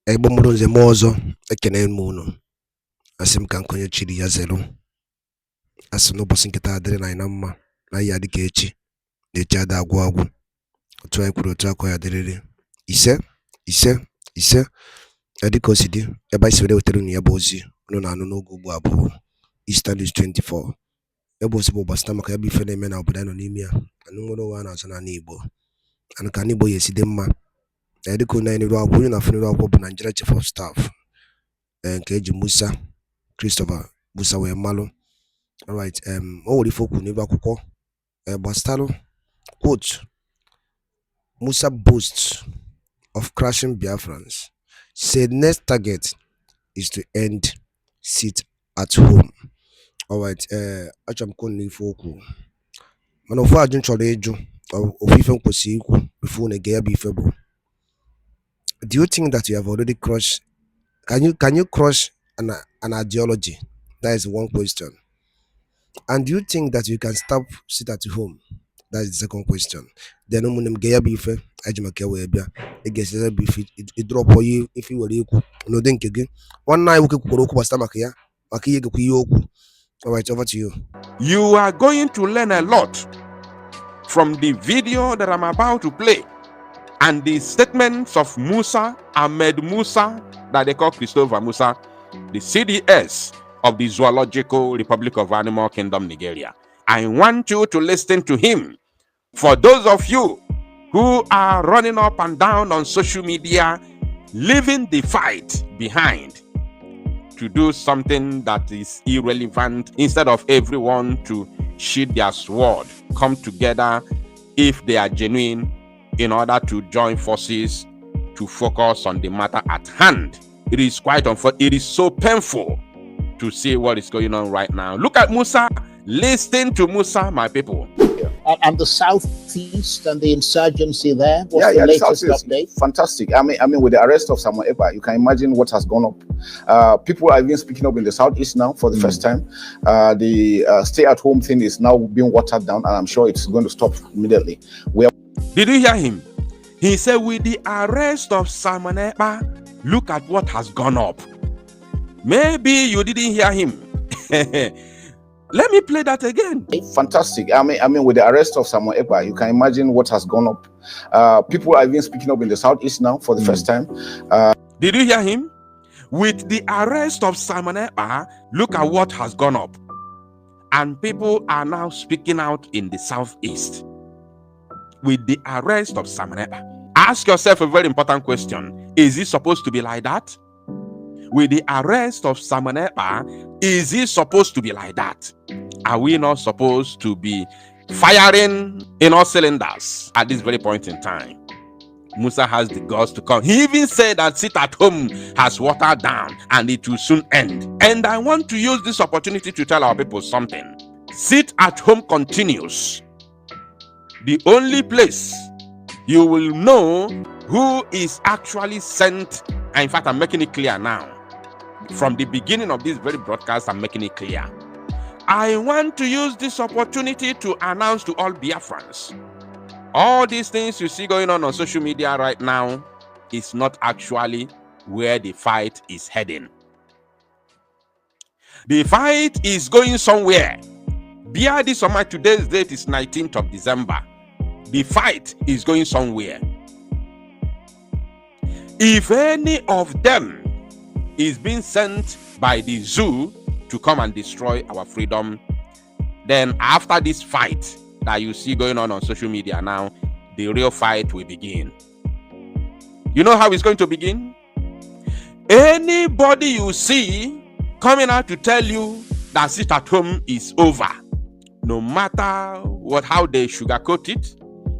Ebo murunze mozo ekene muno. Asim kan konye chiri ya zero. Asino bosin kita adere na inamma na ya dike echi. Echi ada agwa. Otu anyị kwuru otu akọ ya dịrịrị ise dịka o si dị ebe anyị si were wetara unu ya bụ ozi unu na-anụ n'oge ugbu a bụ Easter News 24. Ebe ozi bụ gbasara maka ya bụ ife na-eme na obodo anyị nọ n'ime ya anụ nwere ụwa a na-azụ n'ala Igbo anụ ka n'Igbo ya esi dị mma dịka onye anyị n'iru akwụkwọ onye na-afụ n'iru akwụkwọ bụ Nigeria Chief of Staff nke eji Musa Christopher Musa wee malụ. Alright, o nwere ife okwu n'iru akwụkwọ gbasara quote Musa boasts of crashing Biafrans, said next target is to end sit at home. Alright, achọrọ m ka unu ife okwu mana ofu ajụ chọrọ ịjụ ofu ife kwesịrị ikwu before na ga ife bụ, do you think that you have already crushed, can you crush an ideology? That is one question. And do you think that you can stop sit at home? That is the second question. Then get beef, it drop for you if you were equal. No, think again. One night we could Maki. All right, over to you. You are going to learn a lot from the video that I'm about to play and the statements of Musa, Ahmed Musa, that they call Christopher Musa, the CDS of the Zoological Republic of Animal Kingdom, Nigeria. I want you to listen to him. For those of you who are running up and down on social media, leaving the fight behind to do something that is irrelevant, instead of everyone to sheath their sword, come together if they are genuine in order to join forces to focus on the matter at hand. It is quite unfortunate. It is so painful to see what is going on right now. Look at Musa. Listen to Musa, my people. And the southeast and the insurgency there. What's the latest update? Fantastic. I mean, with the arrest of Samuel Eba, you can imagine what has gone up. People are even speaking up in the southeast now for the first time. The stay-at-home thing is now being watered down, and I'm sure it's going to stop immediately. Did you hear him? He said, with the arrest of Samuel Eba, look at what has gone up. Maybe you didn't hear him. Let me play that again. Fantastic. I mean, with the arrest of Samuel Eba, you can imagine what has gone up. People are even speaking up in the southeast now for the first time. Did you hear him? With the arrest of Samuel Eba, look at what has gone up. And people are now speaking out in the southeast. With the arrest of Samuel Eba. Ask yourself a very important question. Is it supposed to be like that? With the arrest of Samuel Eba, is it supposed to be like that? Are we not supposed to be firing in all cylinders at this very point in time? Musa has the guts to come. He even said that sit at home has watered down and it will soon end. And I want to use this opportunity to tell our people something. Sit at home continues. The only place you will know who is actually sent, and in fact, I'm making it clear now. From the beginning of this very broadcast, I'm making it clear. I want to use this opportunity to announce to all Biafrans, all these things you see going on social media right now is not actually where the fight is heading. The fight is going somewhere. Bear this on my today's date is 19th of December. The fight is going somewhere. If any of them is being sent by the zoo to come and destroy our freedom, then after this fight that you see going on social media now, the real fight will begin. You know how it's going to begin? Anybody you see coming out to tell you that sit at home is over, no matter how they sugarcoat it,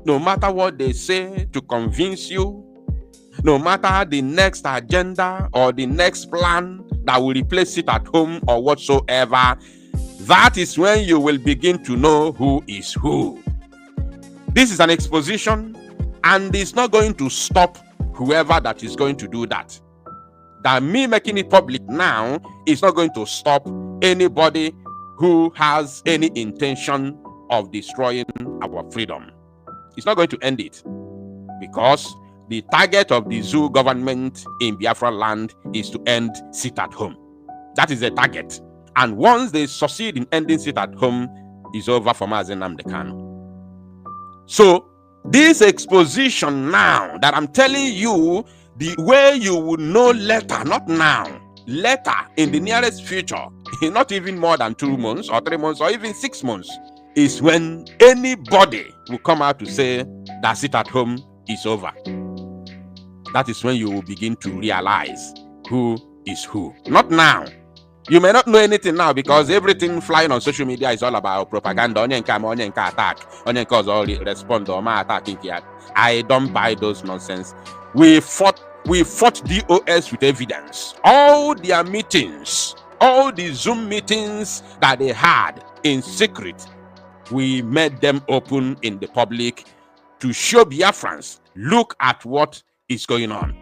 no matter what they say to convince you, no matter the next agenda or the next plan that will replace it at home or whatsoever, that is when you will begin to know who is who. This is an exposition, and it's not going to stop whoever that is going to do that. That me making it public now is not going to stop anybody who has any intention of destroying our freedom. It's not going to end it, because The target of the zoo government in Biafra land is to end sit at home. That is the target. And once they succeed in ending sit at home, it's over for Mazi Nnamdi Kanu. So this exposition now that I'm telling you, the way you will know later, not now, later in the nearest future, not even more than 2 months or 3 months or even 6 months, is when anybody will come out to say that sit at home is over. That is when you will begin to realize who is who. Not now. You may not know anything now because everything flying on social media is all about propaganda. Onyenka attack. Onyenka is all respond or my attacking here. I don't buy those nonsense. We fought DOS with evidence. All their meetings, all the Zoom meetings that they had in secret, we made them open in the public to show Biafrans, look at what is going on.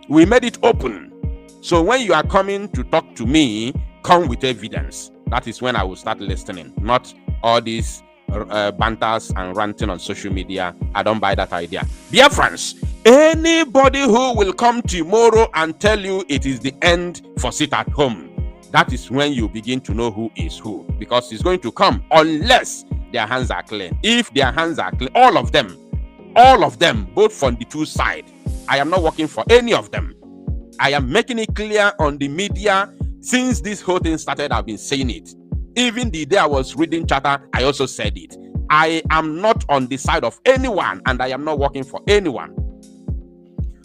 We made it open. So when you are coming to talk to me, come with evidence. That is when I will start listening. Not all these banters and ranting on social media. I don't buy that idea. Biafrans, anybody who will come tomorrow and tell you it is the end for sit at home, that is when you begin to know who is who. Because it's going to come unless their hands are clean. If their hands are clean, all of them, both from the two sides. I am not working for any of them. I am making it clear on the media. Since this whole thing started, I've been saying it. Even the day I was reading Charter, I also said it. I am not on the side of anyone, and I am not working for anyone.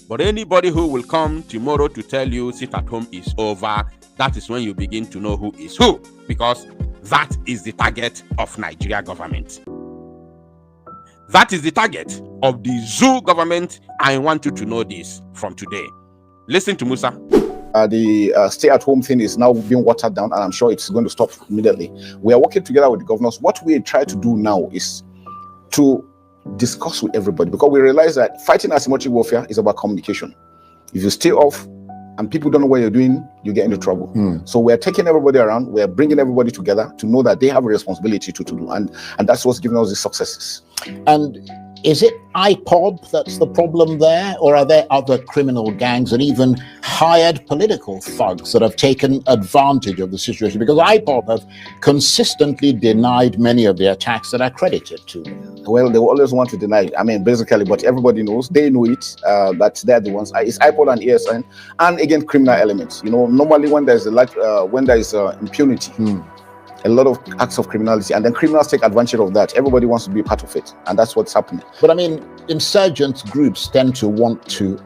But anybody who will come tomorrow to tell you sit at home is over, that is when you begin to know who is who, because that is the target of Nigeria government. That is the target of the zoo government. I want you to know this from today. Listen to Musa. The stay-at-home thing is now being watered down, and I'm sure it's going to stop immediately. We are working together with the governors. What we try to do now is to discuss with everybody, because we realize that fighting asymmetric warfare is about communication. If you stay off and people don't know what you're doing, you get into trouble. So we're taking everybody around, we're bringing everybody together to know that they have a responsibility to do, and that's what's giving us the successes. And is it iPod that's the problem there, or are there other criminal gangs and even hired political thugs that have taken advantage of the situation? Because iPod have consistently denied many of the attacks that are credited to them. Well, they will always want to deny, I mean, basically, but everybody knows, they know it, that they're the ones. It's iPod and ESN, and again, criminal elements. You know, normally when there's impunity, a lot of acts of criminality, and then criminals take advantage of that. Everybody wants to be part of it, and that's what's happening. But I mean, insurgent groups tend to want to,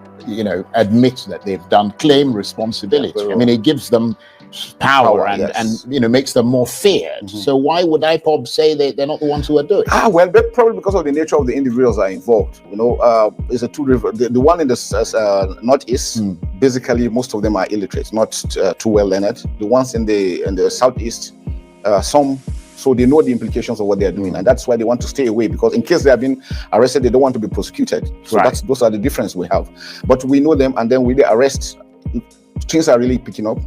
admit that they've done, claim responsibility. I mean, it gives them power and makes them more feared. So why would IPOB say they're not the ones who are doing it? Well, probably because of the nature of the individuals that are involved. It's a the one in the northeast, basically most of them are illiterate, not too well learned. The ones in the southeast, so they know the implications of what they are doing, and that's why they want to stay away, because in case they have been arrested, they don't want to be prosecuted. So those are the difference we have. But we know them, and then with the arrest, things are really picking up.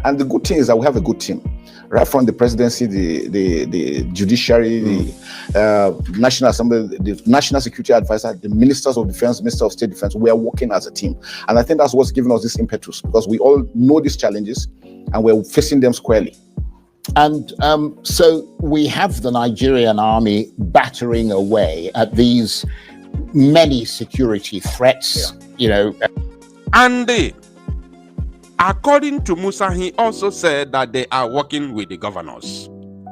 And the good thing is that we have a good team, right from the presidency, the judiciary, the National Assembly, the National Security Advisor, the ministers of defense, Minister of State Defense. We are working as a team, and I think that's what's giving us this impetus, because we all know these challenges, and we're facing them squarely. And so we have the Nigerian army battering away at these many security threats, And according to Musa, he also said that they are working with the governors.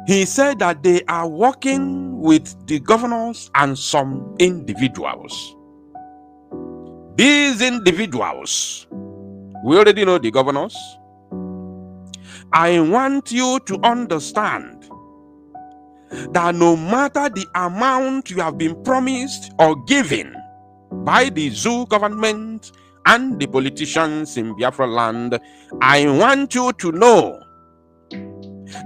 He said that they are working with the governors and some individuals. These individuals, we already know the governors. I want you to understand that no matter the amount you have been promised or given by the zoo government and the politicians in Biafra land, I want you to know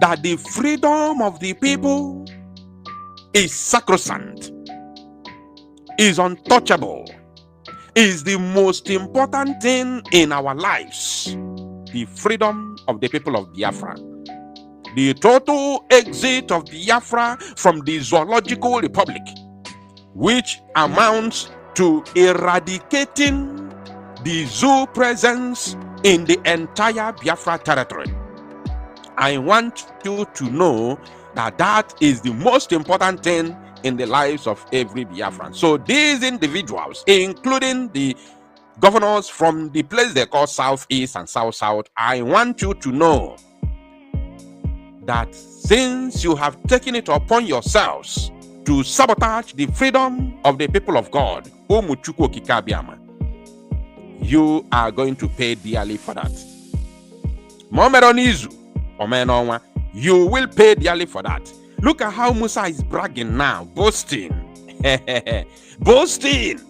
that the freedom of the people is sacrosanct, is untouchable, is the most important thing in our lives. The freedom of the people of Biafra. The total exit of Biafra from the zoological republic, which amounts to eradicating the zoo presence in the entire Biafra territory. I want you to know that that is the most important thing in the lives of every Biafran. So these individuals, including the governors from the place they call Southeast and South, I want you to know that since you have taken it upon yourselves to sabotage the freedom of the people of God, you are going to pay dearly for that. You will pay dearly for that. Look at how Musa is bragging now, boasting. Boasting.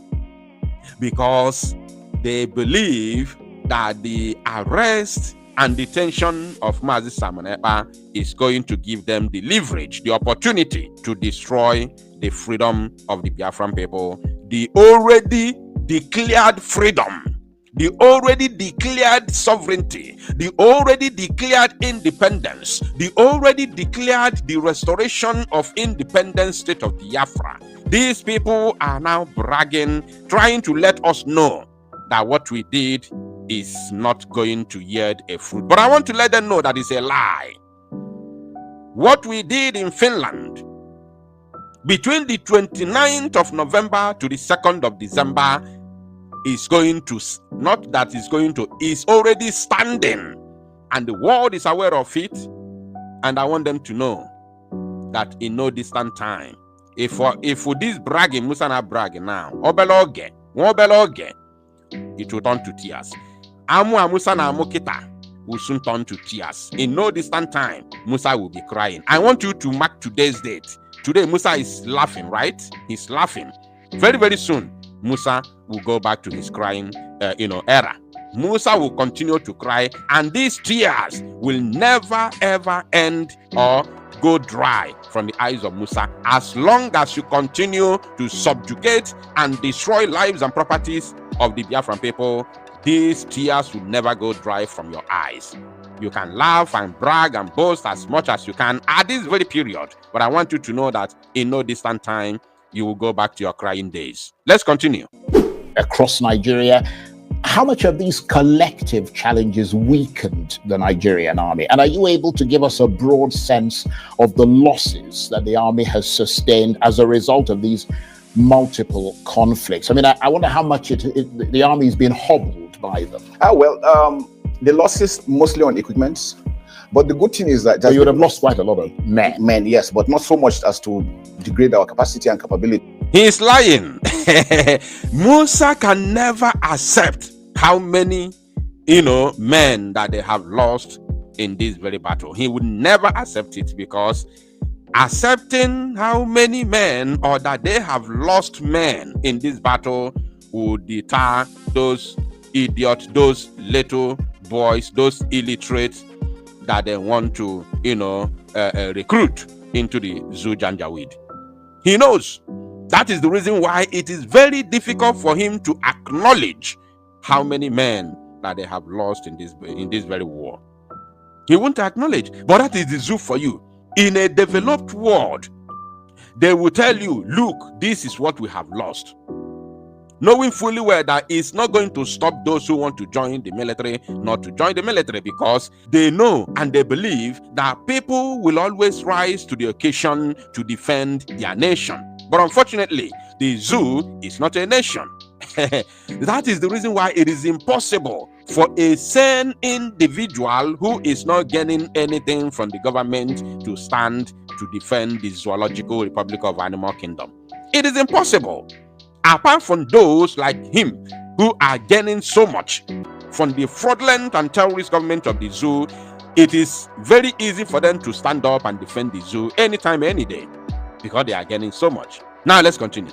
Because they believe that the arrest and detention of Mazi Simon Ekpa is going to give them the leverage, the opportunity to destroy the freedom of the Biafran people, the already declared freedom, the already declared sovereignty, the already declared independence, the already declared the restoration of independent state of Biafra. These people are now bragging, trying to let us know that what we did is not going to yield a fruit. But I want to let them know that it's a lie. What we did in Finland between the 29th of November to the 2nd of December is going to, not that it's going to, is already standing, and the world is aware of it. And I want them to know that in no distant time, if for this bragging, Musa na bragging now, obeloge, it will turn to tears. Amu Musa na amukita will soon turn to tears. In no distant time, Musa will be crying. I want you to mark today's date. Today, Musa is laughing, right? He's laughing. Very, very soon, Musa will go back to his crying, era. Musa will continue to cry, and these tears will never, ever end or go dry from the eyes of Musa as long as you continue to subjugate and destroy lives and properties of the Biafran people. These tears will never go dry from your eyes. You can laugh and brag and boast as much as you can at this very period, but I want you to know that in no distant time, you will go back to your crying days. Let's continue. Across Nigeria, how much of these collective challenges weakened the Nigerian army? And are you able to give us a broad sense of the losses that the army has sustained as a result of these multiple conflicts? I mean, I wonder how much the army has been hobbled by them. The losses mostly on equipment. But the good thing is that you would have lost quite a lot of men. Men, yes, but not so much as to degrade our capacity and capability. He is lying. Musa can never accept how many, men that they have lost in this very battle. He would never accept it, because accepting how many men or that they have lost men in this battle would deter those idiots, those little boys, those illiterates that they want to, recruit into the Zoo Janjaweed. He knows. That is the reason why it is very difficult for him to acknowledge how many men that they have lost in this very war. He won't acknowledge. But that is the zoo for you. In a developed world, they will tell you, look, this is what we have lost. Knowing fully well that it's not going to stop those who want to join the military not to join the military, because they know and they believe that people will always rise to the occasion to defend their nation. But unfortunately, the zoo is not a nation. That is the reason why it is impossible for a sane individual who is not getting anything from the government to stand to defend the Zoological Republic of Animal Kingdom. It is impossible. Apart from those like him who are gaining so much from the fraudulent and terrorist government of the zoo, it is very easy for them to stand up and defend the zoo anytime, any day, because they are getting so much. Now let's continue.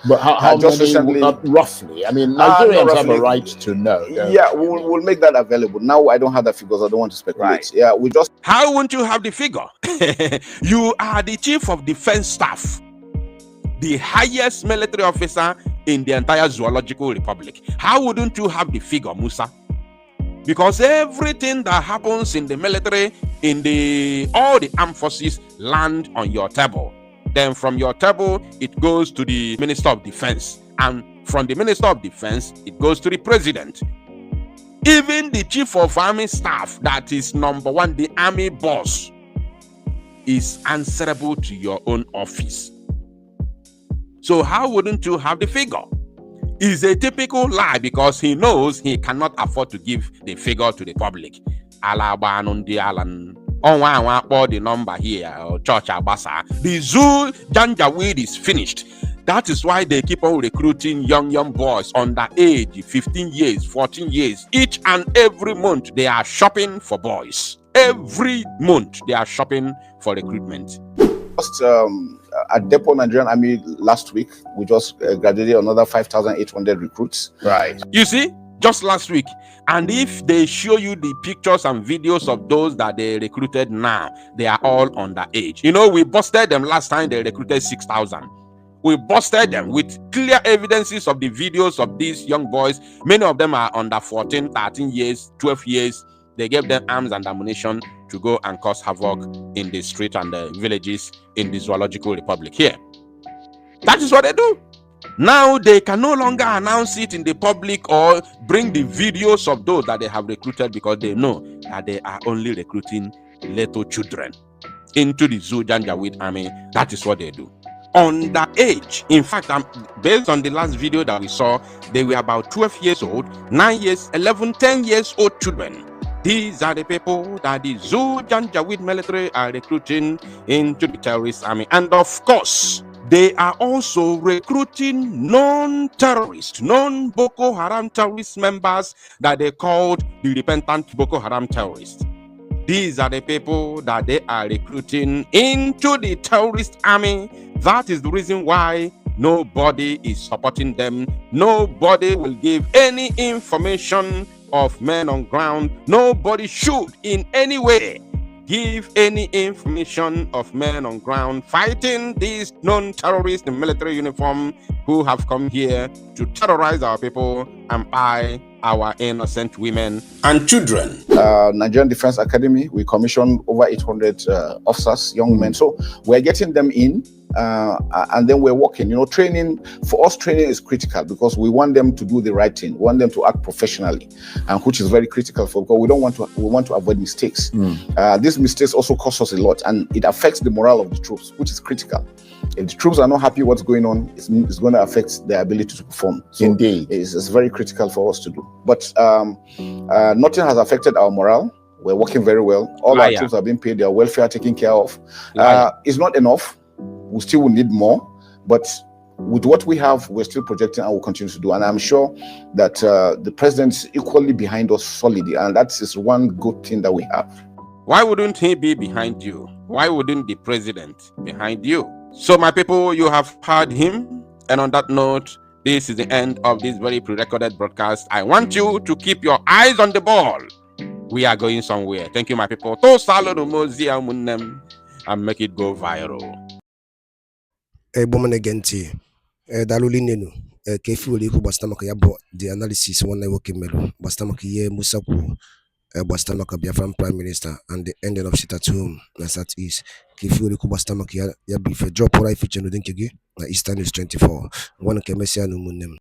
But how many recently, roughly? I mean, Nigerians have a right to know. Yeah, we'll make that available. Now I don't have the figures. I don't want to speculate. Right. Yeah, we just. How won't you have the figure? You are the chief of defense staff, the highest military officer in the entire Zoological Republic. How wouldn't you have the figure, Musa? Because everything that happens in the military, in all the armed forces, land on your table. Then from your table, it goes to the Minister of Defense. And from the Minister of Defense, it goes to the President. Even the Chief of Army Staff, that is number one, the army boss, is answerable to your own office. So how wouldn't you have the figure? It's a typical lie because he knows he cannot afford to give the figure to the public. The number here, Church Abasa. The zoo Janjaweed is finished. That is why they keep on recruiting young boys under age 15 years, 14 years. Each and every month, they are shopping for boys. Every month, they are shopping for recruitment. Just at Depot Nigerian Army last week, we just graduated another 5,800 recruits. Right. You see, just last week. And if they show you the pictures and videos of those that they recruited now, they are all underage. You know, we busted them last time, they recruited 6,000. We busted them with clear evidences of the videos of these young boys. Many of them are under 14, 13 years, 12 years. They gave them arms and ammunition to go and cause havoc in the street and the villages in the Zoological Republic here. That is what they do. Now they can no longer announce it in the public or bring the videos of those that they have recruited because they know that they are only recruiting little children into the Zoo Janjaweed Army. That is what they do. Underage. In fact, based on the last video that we saw, they were about 12 years old, 9 years, 11, 10 years old children. These are the people that the Zoo Janjaweed military are recruiting into the terrorist army. And of course, they are also recruiting non-terrorist, non-Boko Haram terrorist members that they called the repentant Boko Haram terrorists. These are the people that they are recruiting into the terrorist army. That is the reason why nobody is supporting them. Nobody will give any information of men on ground. Nobody should in any way give any information of men on ground fighting these non-terrorists in military uniform who have come here to terrorize our people and buy our innocent women and children. Nigerian Defense Academy, we commissioned over 800 officers, young men. So we're getting them in and then we're working. You know, training, for us, training is critical because we want them to do the right thing. We want them to act professionally, and which is very critical for, because we want to avoid mistakes. These mistakes also cost us a lot and it affects the morale of the troops, which is critical. If the troops are not happy what's going on, it's going to affect their ability to perform. So indeed, it's very critical for us to do. But nothing has affected our morale. We're working very well. All our troops are being paid, their welfare taken care of. It's not enough. We still will need more. But with what we have, we're still projecting and will continue to do. And I'm sure that the president is equally behind us solidly. And that is one good thing that we have. Why wouldn't he be behind you? Why wouldn't the president be behind you? So my people, you have heard him. And on that note, this is the end of this very pre-recorded broadcast. I want you to keep your eyes on the ball. We are going somewhere. Thank you, my people. And make it go viral. Bomanegenti, Daluli Nenu, Kefu Liku Bastamaka Yabo, the analysis one working melo, Bastamaka Ye Musa, Bastamaka Biafran Prime Minister, and the ending of sit at home, that is Kefu Liku Bastamaka Yabi for drop or I feature Nudinkigi, Eastern is 24, one Kemesia Numunem.